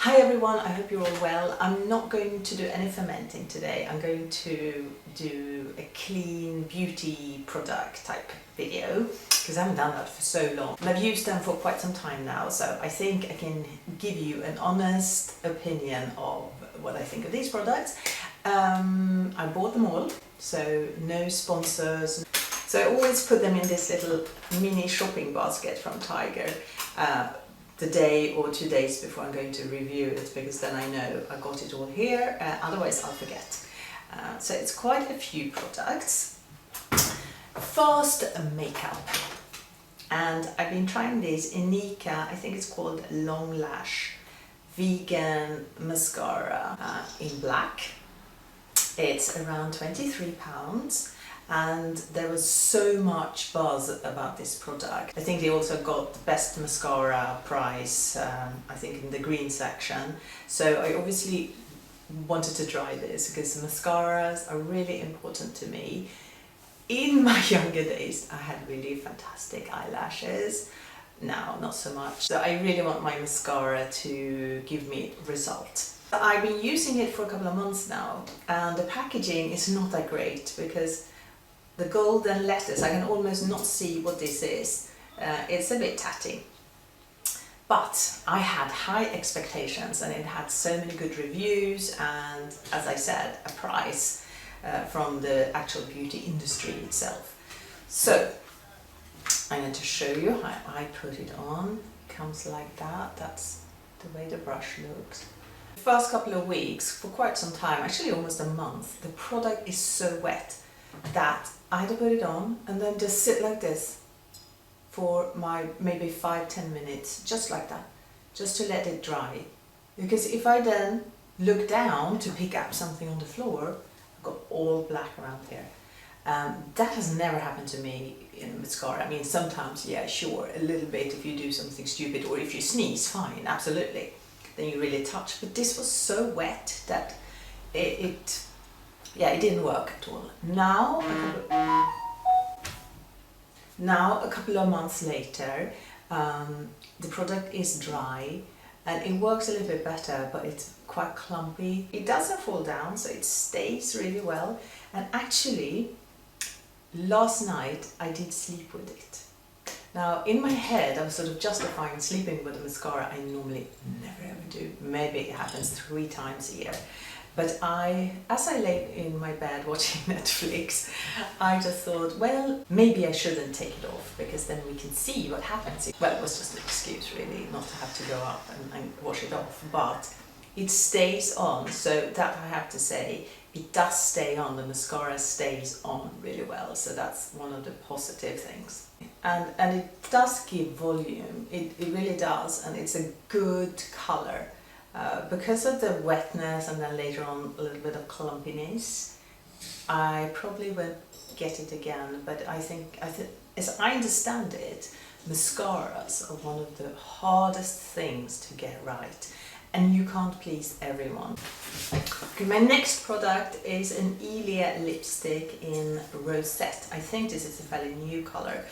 Hi everyone, I hope you're all well. I'm not going to do any fermenting today. I'm going to do a clean beauty product type video because I haven't done that for so long. And I've used them for quite some time now, so I think I can give you an honest opinion of what I think of these products. I bought them all, so no sponsors. So I always put them in this little mini shopping basket from Tiger. The day or 2 days before I'm going to review it, because then I know I got it all here, otherwise I'll forget. So it's quite a few products. First, makeup. And I've been trying this Inika, I think it's called Long Lash Vegan Mascara in black. It's around £23. And there was so much buzz about this product. I think they also got the best mascara prize, I think in the green section. So I obviously wanted to try this because mascaras are really important to me. In my younger days I had really fantastic eyelashes, now not so much. So I really want my mascara to give me results. I've been using it for a couple of months now, and the packaging is not that great because the golden letters, I can almost not see what this is. It's a bit tatty. But I had high expectations and it had so many good reviews and, as I said, a prize from the actual beauty industry itself. So I'm going to show you how I put it on. It comes like that. That's the way the brush looks. The first couple of weeks, for quite some time, actually almost a month, the product is so wet that I had to put it on and then just sit like this for maybe 5-10 minutes, just like that, just to let it dry. Because if I then look down to pick up something on the floor, I've got all black around here. That has never happened to me in mascara. I mean, sometimes, yeah, sure, a little bit if you do something stupid, or if you sneeze, fine, absolutely. Then you really touch. But this was so wet that it didn't work at all. Now, a couple of months later, the product is dry and it works a little bit better, but it's quite clumpy. It doesn't fall down, so it stays really well. And actually, last night I did sleep with it. Now, in my head, I was sort of justifying sleeping with a mascara. I normally never ever do. Maybe it happens 3 times a year. But as I lay in my bed watching Netflix, I just thought, well, maybe I shouldn't take it off because then we can see what happens. Well, it was just an excuse really, not to have to go up and wash it off, but it stays on, so that I have to say, it does stay on, the mascara stays on really well, so that's one of the positive things. And it does give volume, it really does, and it's a good colour. Because of the wetness and then later on a little bit of clumpiness, I probably won't get it again, but I think as I understand it, mascaras are one of the hardest things to get right, and you can't please everyone. Okay, my next product is an Ilia lipstick in Rosette. I think this is a fairly new colour,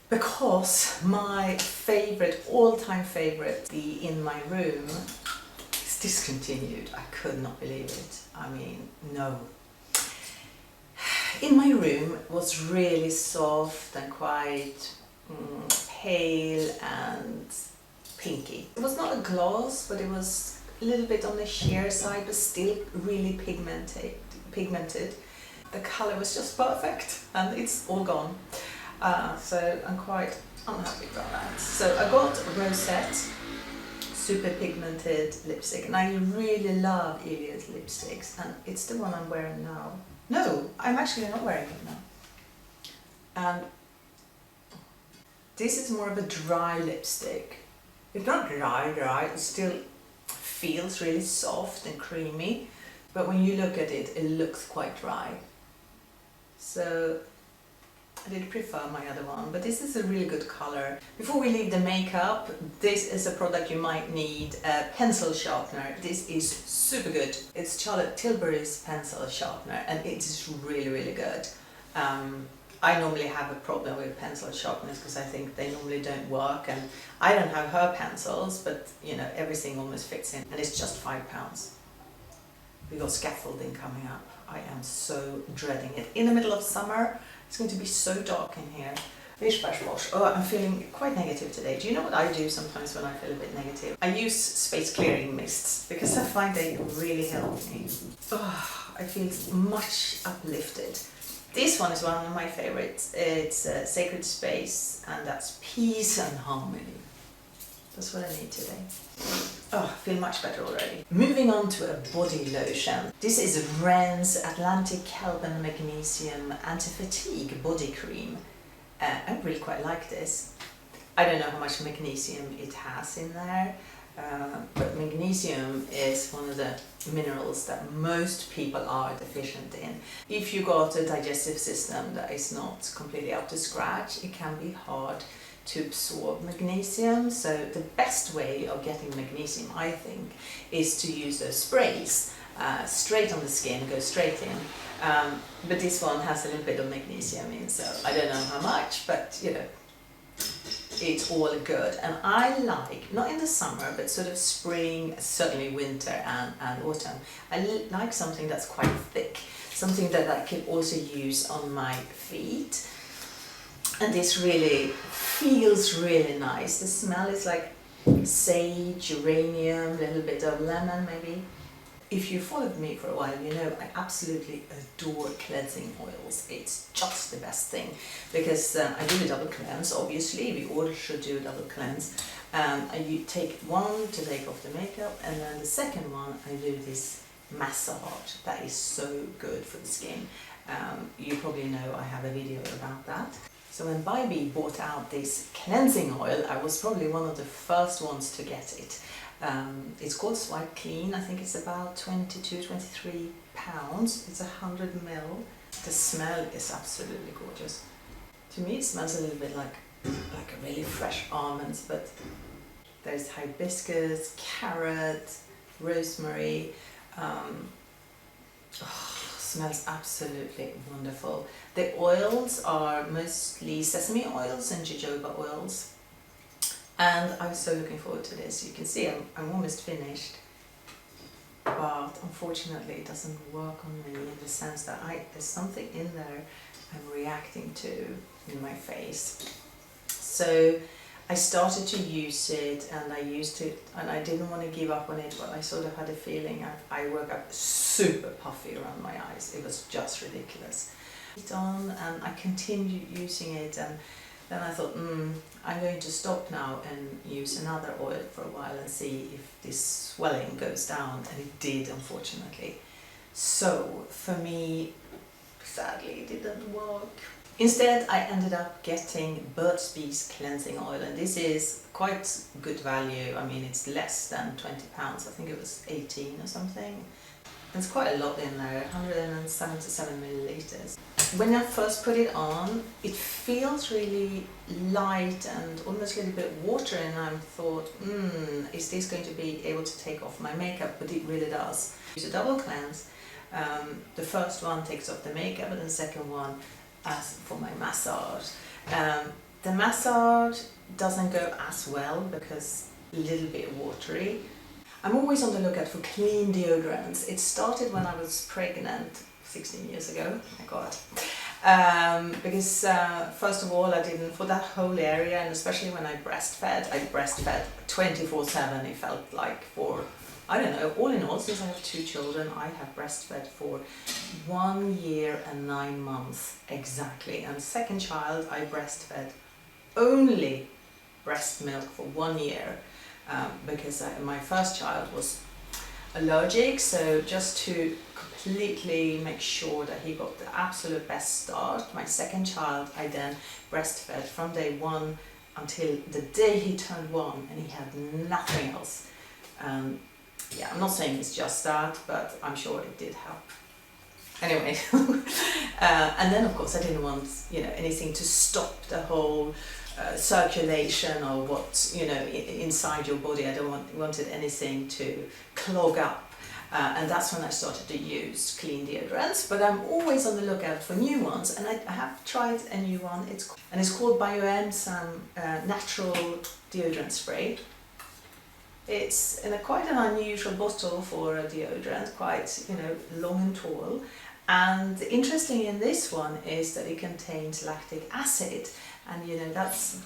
because my favourite, all-time favourite, the In My Room, is discontinued. I could not believe it. I mean, no. In My Room was really soft and quite pale and pinky. It was not a gloss, but it was a little bit on the sheer side, but still really pigmented. The colour was just perfect, and it's all gone. So I'm quite unhappy about that. So I got Rosette super pigmented lipstick, and I really love Ilia's lipsticks, and it's the one I'm wearing now. No, I'm actually not wearing it now. And this is more of a dry lipstick. It's not dry, it still feels really soft and creamy, but when you look at it, it looks quite dry. So I did prefer my other one, but this is a really good colour. Before we leave the makeup, this is a product you might need, a pencil sharpener. This is super good. It's Charlotte Tilbury's pencil sharpener, and it is really, really good. I normally have a problem with pencil sharpeners because I think they normally don't work, and I don't have her pencils, but you know, everything almost fits in, and it's just £5. We got scaffolding coming up. I am so dreading it. In the middle of summer, it's going to be so dark in here. Bish bash bosh. Oh, I'm feeling quite negative today. Do you know what I do sometimes when I feel a bit negative? I use space clearing mists because I find they really help me. Oh, I feel much uplifted. This one is one of my favorites. It's Sacred Space, and that's Peace and Harmony. That's what I need today. Oh, I feel much better already. Moving on to a body lotion. This is Ren's Atlantic Kelp and Magnesium Anti-Fatigue Body Cream. I really quite like this. I don't know how much magnesium it has in there, but magnesium is one of the minerals that most people are deficient in. If you got a digestive system that is not completely up to scratch, it can be hard to absorb magnesium. So the best way of getting magnesium, I think, is to use those sprays straight on the skin, go straight in. But this one has a little bit of magnesium in, so I don't know how much, but you know, it's all good. And I like, not in the summer, but sort of spring, certainly winter and autumn, I like something that's quite thick, something that I can also use on my feet. And this really feels really nice. The smell is like sage, geranium, a little bit of lemon maybe. If you followed me for a while, you know I absolutely adore cleansing oils. It's just the best thing, because I do a double cleanse. Obviously, we all should do a double cleanse. You take one to take off the makeup, and then the second one I do this massage that is so good for the skin. You probably know I have a video about that. So when Bybee bought out this cleansing oil, I was probably one of the first ones to get it. It's called Swipe Clean. I think it's about 22-23 pounds. It's 100 ml. The smell is absolutely gorgeous. To me it smells a little bit like a really fresh almonds, but there's hibiscus, carrot, rosemary. Smells absolutely wonderful. The oils are mostly sesame oils and jojoba oils. And I was so looking forward to this. You can see I'm almost finished, but unfortunately it doesn't work on me in the sense that there's something in there I'm reacting to in my face. So I started to use it, and I used it, and I didn't want to give up on it, but I sort of had a feeling I woke up super puffy around my eyes. It was just ridiculous. It on, and I continued using it, and then I thought, I'm going to stop now and use another oil for a while and see if this swelling goes down, and it did, unfortunately. So for me, sadly, it didn't work. Instead, I ended up getting Burt's Bees cleansing oil, and this is quite good value. I mean, it's less than £20. I think it was 18 or something. There's quite a lot in there, 177 millilitres. When I first put it on, it feels really light and almost a little bit watery, and I thought, is this going to be able to take off my makeup? But it really does. Use a double cleanse. The first one takes off the makeup, and the second one as for my massage. The massage doesn't go as well because a little bit watery. I'm always on the lookout for clean deodorants. It started when I was pregnant 16 years ago, my God. Because first of all, I didn't, for that whole area, and especially when I breastfed 24/7, it felt like, for, I don't know, all in all, since I have 2 children, I have breastfed for 1 year and 9 months exactly. And second child, I breastfed only breast milk for 1 year. Because my first child was allergic, so just to completely make sure that he got the absolute best start, my second child I then breastfed from day 1 until the day he turned 1, and he had nothing else. Yeah, I'm not saying it's just that, but I'm sure it did help. Anyway, and then of course I didn't want, you know, anything to stop the whole circulation or what's, you know, inside your body. I don't wanted anything to clog up And that's when I started to use clean deodorants, but I'm always on the lookout for new ones, and I have tried a new one. It's called Biome's natural deodorant spray. It's in quite an unusual bottle for a deodorant, quite long and tall. And interesting in this one is that it contains lactic acid, and that's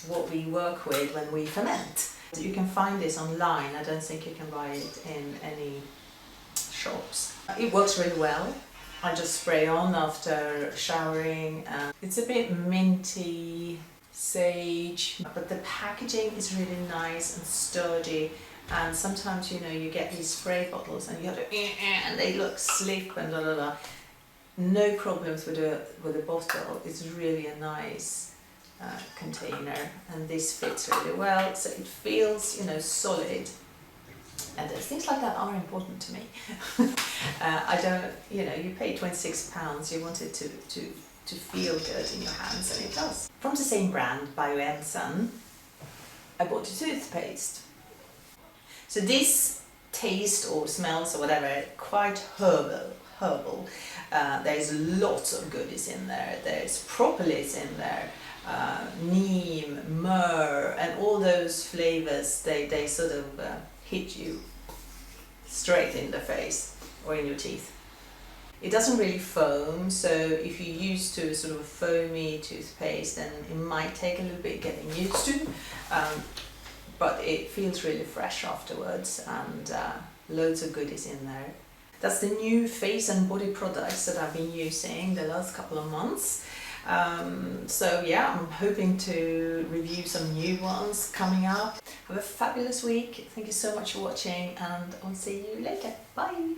what we work with when we ferment. You can find this online. I don't think you can buy it in any shops. It works really well. I just spray on after showering. It's a bit minty, sage, but the packaging is really nice and sturdy. And sometimes you get these spray bottles and you have to and they look slick and da da da. No problems with the bottle. It's really a nice container, and this fits really well, so it feels solid. And things like that are important to me. I don't, you pay £26, you want it to feel good in your hands, and it does. From the same brand, Biome's, I bought a toothpaste. So this taste or smells or whatever, quite herbal. There's lots of goodies in there. There's propolis in there, neem, myrrh, and all those flavors, they sort of hit you straight in the face or in your teeth. It doesn't really foam, so if you're used to sort of foamy toothpaste, then it might take a little bit getting used to, but it feels really fresh afterwards, and loads of goodies in there. That's the new face and body products that I've been using the last couple of months. So yeah, I'm hoping to review some new ones coming up. Have a fabulous week. Thank you so much for watching, and I'll see you later. Bye!